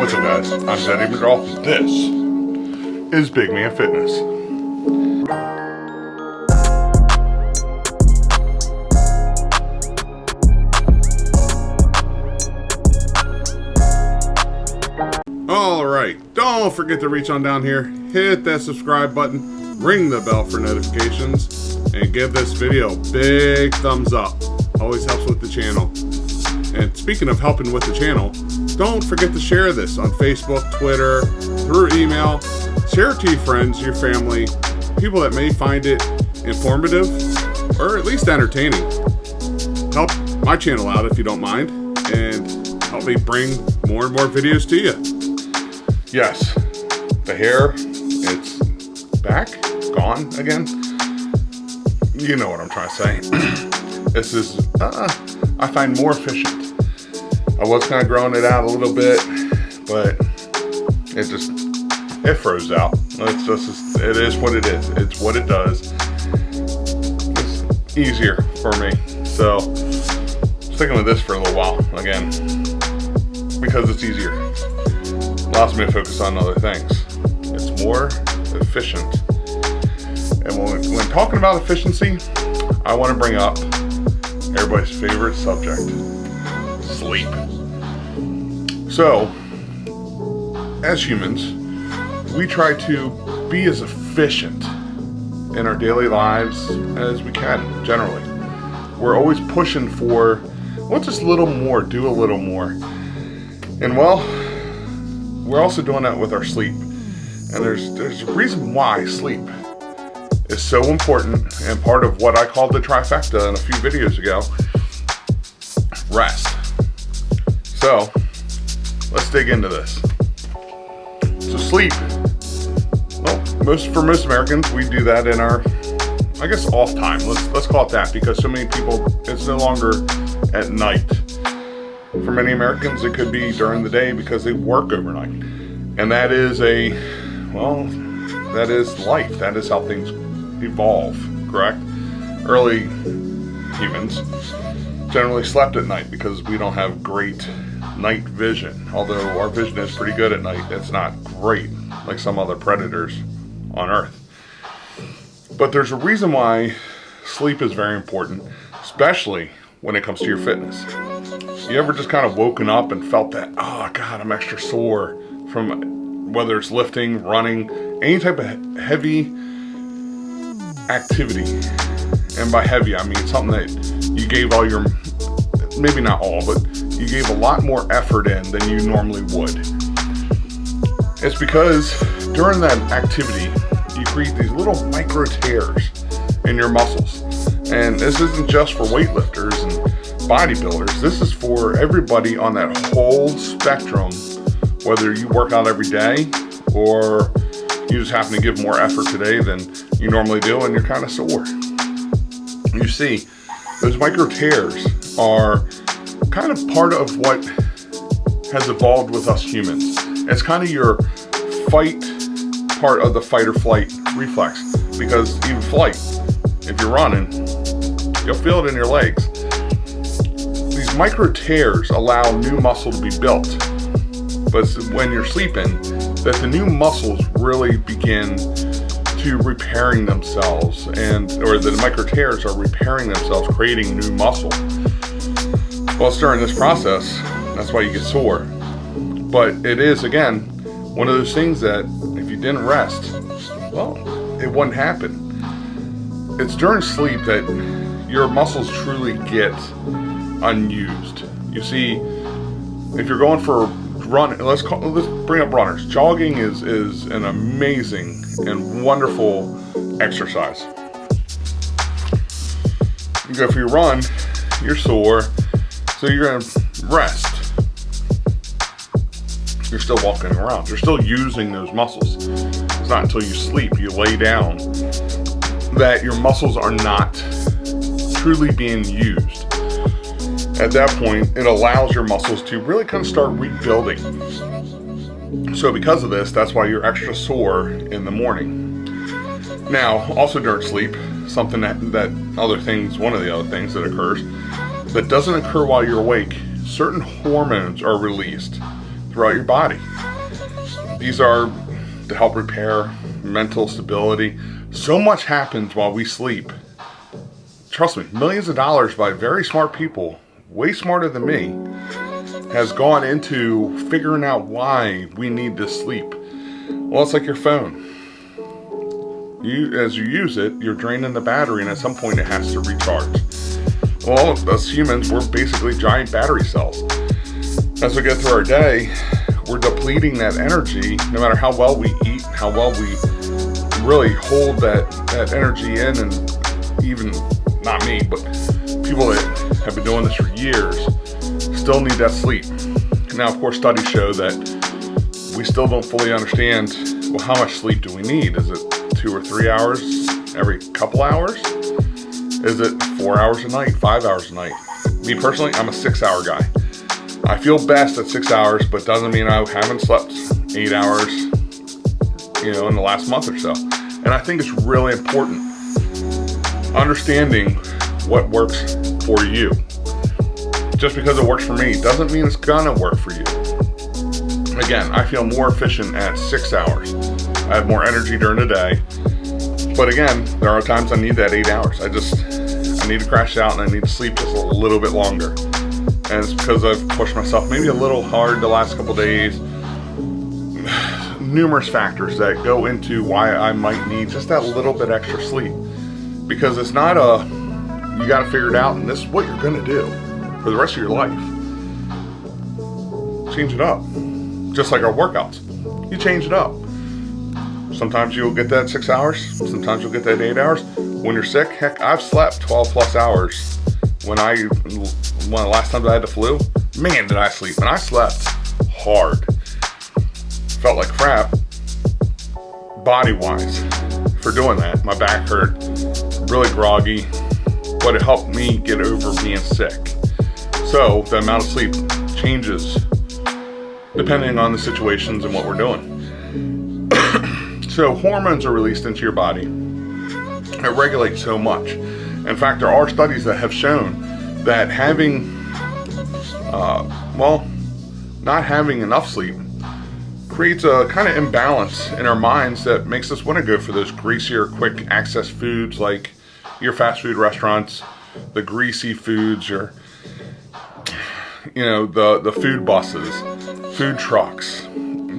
What's up, guys? I'm Zeddy McGraw. This is Big Man Fitness. Alright, don't forget to reach on down here, hit that subscribe button, ring the bell for notifications, and give this video a big thumbs up. Always helps with the channel. And speaking of helping with the channel, don't forget to share this on Facebook, Twitter, through email. Share it to your friends, your family, people that may find it informative or at least entertaining. Help my channel out if you don't mind, and help me bring more and more videos to you. Yes, the hair, it's back, gone again. You know what I'm trying to say. This is, I find more efficient. I was kind of growing it out a little bit, but it froze out. It is what it is. It's what it does. It's easier for me. So, sticking with this for a little while, again, because it's easier. Allows me to focus on other things. It's more efficient. And when talking about efficiency, I want to bring up everybody's favorite subject, sleep. So, as humans, we try to be as efficient in our daily lives as we can, generally. We're always pushing for, well, just a little more, do a little more. And well, we're also doing that with our sleep. And there's a reason why sleep is so important, and part of what I called the trifecta in a few videos ago, rest. So, let's dig into this. So sleep, well, for most Americans, we do that in our, I guess, off time. Let's call it that, because so many people, it's no longer at night. For many Americans, it could be during the day because they work overnight. And that is that is life. That is how things evolve, correct? Early humans generally slept at night because we don't have great night vision. Although our vision is pretty good at night, it's not great like some other predators on Earth. But there's a reason why sleep is very important, especially when it comes to your fitness. You ever just kind of woken up and felt that, oh God, I'm extra sore from whether it's lifting, running, any type of heavy activity? And by heavy, I mean something that you gave all your, maybe not all, but you gave a lot more effort in than you normally would. It's because during that activity, you create these little micro tears in your muscles. And this isn't just for weightlifters and bodybuilders. This is for everybody on that whole spectrum, whether you work out every day or you just happen to give more effort today than you normally do and you're kind of sore. You see, those micro tears are kind of part of what has evolved with us humans. It's kind of your fight part of the fight or flight reflex, because even flight, if you're running, you'll feel it in your legs. These micro tears allow new muscle to be built, but it's when you're sleeping that the new muscles really begin to repairing themselves, or the micro tears are repairing themselves, creating new muscle. Well, it's during this process, that's why you get sore. But it is, again, one of those things that if you didn't rest, well, it wouldn't happen. It's during sleep that your muscles truly get unused. You see, if you're going for a run, let's bring up runners. Jogging is an amazing and wonderful exercise. You go for your run, you're sore, so you're going to rest. You're still walking around. You're still using those muscles. It's not until you sleep, you lay down, that your muscles are not truly being used. At that point, it allows your muscles to really kind of start rebuilding. So because of this, that's why you're extra sore in the morning. Now, also during sleep, something one of the other things that occurs that doesn't occur while you're awake, certain hormones are released throughout your body. These are to help repair mental stability. So much happens while we sleep. Trust me, millions of dollars by very smart people, way smarter than me, has gone into figuring out why we need to sleep. Well, it's like your phone. As you use it, you're draining the battery, and at some point it has to recharge. Well, us humans, we're basically giant battery cells. As we go through our day, we're depleting that energy no matter how well we eat, how well we really hold that energy in. And even, not me, but people that have been doing this for years still need that sleep. Now, of course, studies show that we still don't fully understand, well, how much sleep do we need? Is it 2 or 3 hours every couple hours? Is it 4 hours a night, 5 hours a night? Me personally, I'm a 6-hour guy. I feel best at 6 hours, but doesn't mean I haven't slept 8 hours, in the last month or so. And I think it's really important understanding what works for you. Just because it works for me doesn't mean it's gonna work for you. Again, I feel more efficient at 6 hours. I have more energy during the day. But again, there are times I need that 8 hours. I need to crash out and I need to sleep just a little bit longer. And it's because I've pushed myself maybe a little hard the last couple days. Numerous factors that go into why I might need just that little bit extra sleep. Because it's not you gotta figure it out and this is what you're gonna do for the rest of your life. Change it up. Just like our workouts. You change it up. Sometimes you'll get that 6 hours. Sometimes you'll get that 8 hours. When you're sick, heck, I've slept 12 plus hours. One of the last times I had the flu, man, did I sleep. And I slept hard. Felt like crap, body-wise, for doing that. My back hurt, really groggy, but it helped me get over being sick. So the amount of sleep changes depending on the situations and what we're doing. So hormones are released into your body. It regulates so much. In fact, there are studies that have shown that not having enough sleep creates a kind of imbalance in our minds that makes us want to go for those greasier, quick access foods like your fast food restaurants, the greasy foods, the food buses, food trucks,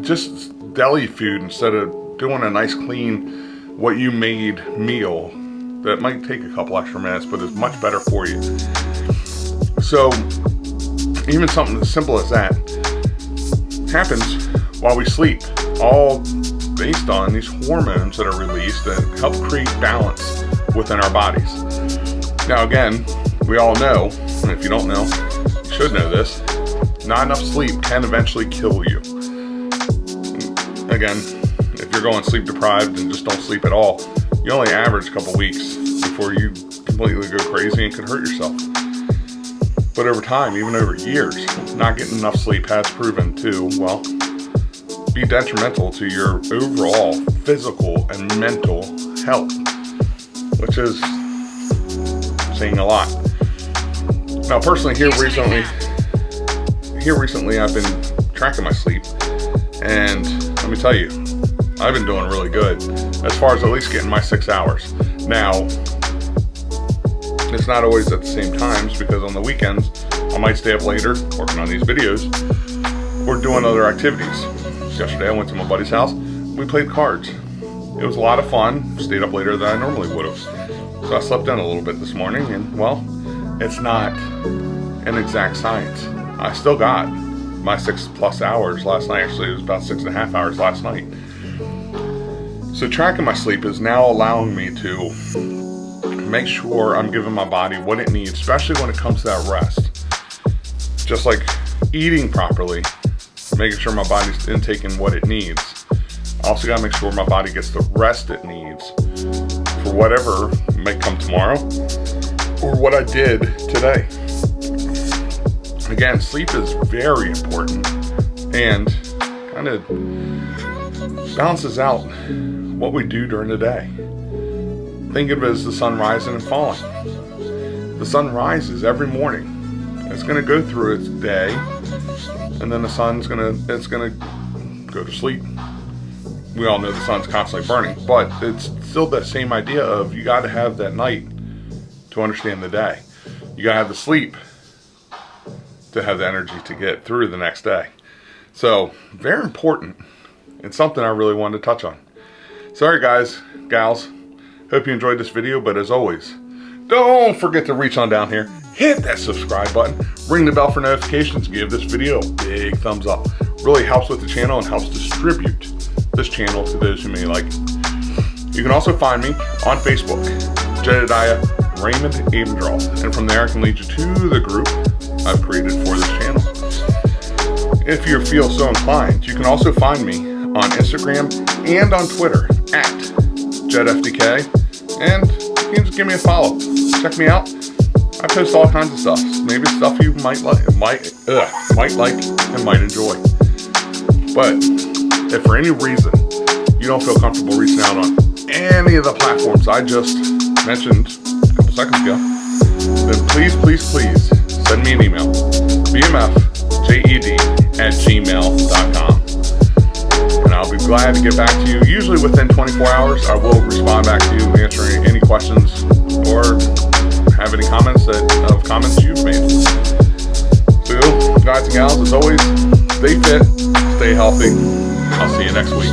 just deli food instead of doing a nice clean, what you made meal that might take a couple extra minutes, but is much better for you. So even something as simple as that happens while we sleep, all based on these hormones that are released that help create balance within our bodies. Now again, we all know, and if you don't know, you should know this, not enough sleep can eventually kill you. Again, if you're going sleep deprived and just don't sleep at all, you only average a couple weeks before you completely go crazy and could hurt yourself. But over time, even over years, not getting enough sleep has proven to, be detrimental to your overall physical and mental health, which is saying a lot. Now, personally, here recently, I've been tracking my sleep, and let me tell you, I've been doing really good as far as at least getting my 6 hours. Now, it's not always at the same times because on the weekends, I might stay up later working on these videos or doing other activities. Yesterday, I went to my buddy's house. We played cards. It was a lot of fun. Stayed up later than I normally would have. So I slept in a little bit this morning, and it's not an exact science. I still got my 6+ hours last night. Actually, it was about 6.5 hours last night. So tracking my sleep is now allowing me to make sure I'm giving my body what it needs, especially when it comes to that rest. Just like eating properly, making sure my body's intaking what it needs. I also gotta make sure my body gets the rest it needs for whatever might come tomorrow or what I did today. Again, sleep is very important and kind of balances out what we do during the day. Think of it as the sun rising and falling. The sun rises every morning. It's going to go through its day, and then the sun's going to go to sleep. we all know the sun's constantly burning, but it's still that same idea of you got to have that night to understand the day. You got to have the sleep to have the energy to get through the next day. So, very important, and something I really wanted to touch on. Sorry guys, gals, hope you enjoyed this video, but as always, don't forget to reach on down here, hit that subscribe button, ring the bell for notifications, give this video a big thumbs up. Really helps with the channel and helps distribute this channel to those who may like it. You can also find me on Facebook, Jedediah Raymond Abendroth, and from there I can lead you to the group I've created for this channel. If you feel so inclined, you can also find me on Instagram and on Twitter at JedFDK, and you can just give me a follow. Check me out. I post all kinds of stuff. Maybe stuff you might like and might enjoy. But if for any reason you don't feel comfortable reaching out on any of the platforms I just mentioned a couple seconds ago, then please send me an email, bmfjed@gmail.com. And I'll be glad to get back to you. Usually within 24 hours, I will respond back to you, answering any questions or have any comments you've made. So, guys and gals, as always, stay fit, stay healthy. I'll see you next week.